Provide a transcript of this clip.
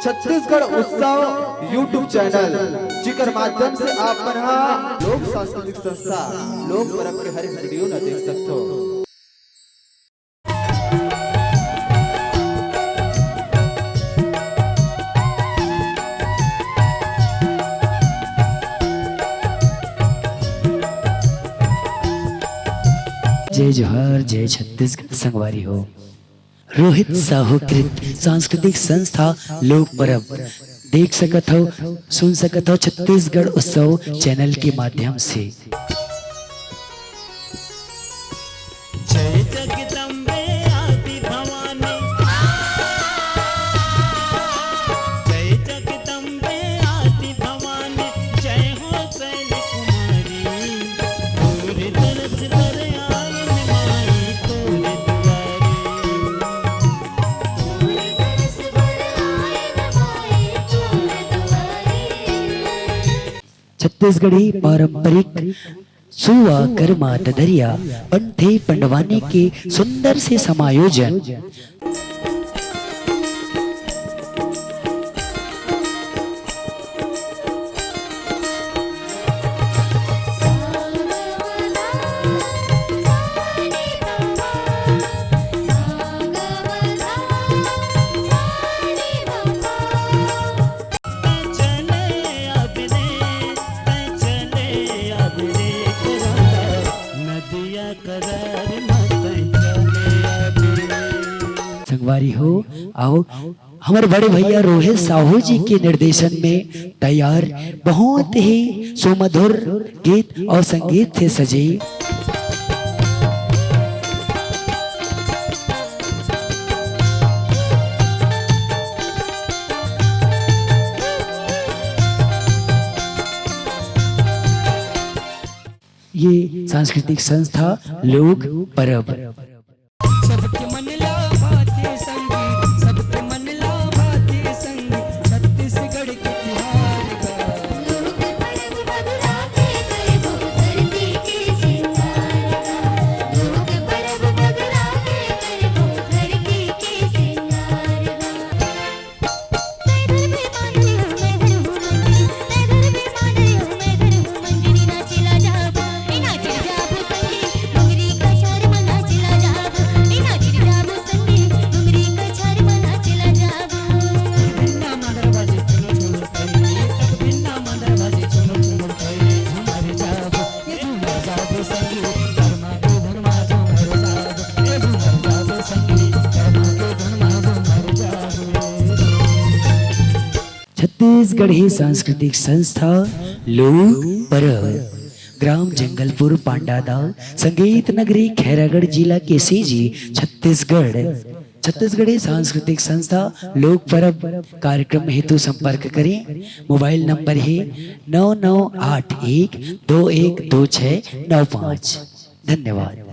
छत्तीसगढ़ उत्सव YouTube channel जिकर माध्यम से आप लोक सांस्कृतिक संस्था लोक पर्व के हर वीडियो न देख सकते हो। जय जोहार, जय छत्तीसगढ़ संगवारी हो। रोहित साहू कृत सांस्कृतिक संस्था लोक पर्व देख सकत हो, सुन सकत हो छत्तीसगढ़ उत्सव चैनल के माध्यम से। जय जगदम्बे आदि भवानी, जय जगदम्बे आदि भवानी, जय हो शैल कुमारी, तोरे दरस पर आए माई तोरे दुआरे। छत्तीसगढ़ी पारंपरिक सुवा कर्मा ददरिया पंथे पंडवानी के सुंदर से समायोजन। संगवारी हो, आओ हमारे बड़े भैया रोहित साहू जी के निर्देशन में तैयार बहुत ही सुमधुर गीत और संगीत से सजे ये सांस्कृतिक संस्था लोक पर्व। सबके मन लाभाते संगी, सबके मन लाभाते संगी, छत्तीसगढ़ के तिहार का लोक पर्व बगराते करे वो धरती के सिंगार का, लोक पर्व बगराते करे वो धरती के सिंगार का। मैं घर में मान रही हूँ, मैं घर में मान रही हूँ, मैं घर हूँ मंजरी नाचिला जाबो, नाचिला जाबो संगी डोंगरी का चार मना चिला जाबो, नाचिला जाबो संगी डोंगरी का चार मना चिला जाबो। बिन्ना मदर बाजे चुनो चुनो करे, तक बिन्ना मदर बाजे चुनो चुनो करे, झूमर जाबो ये झूमर जाबो संगी धर्मा के धर्मा झूमर जाबो, ये झूमर जाबो संगी धर्मा के धर्मा झूमर जाबो। छत्तीसगढ़ी सांस्कृतिक संस्था लोक पर्व, ग्राम जंगलपुर पांडादाव, संगीत नगरी खैरागढ़ जिला के सीजी छत्तीसगढ़। छत्तीसगढ़ी सांस्कृतिक संस्था लोक पर्व कार्यक्रम हेतु संपर्क करें। मोबाइल नंबर है 9981212695। धन्यवाद।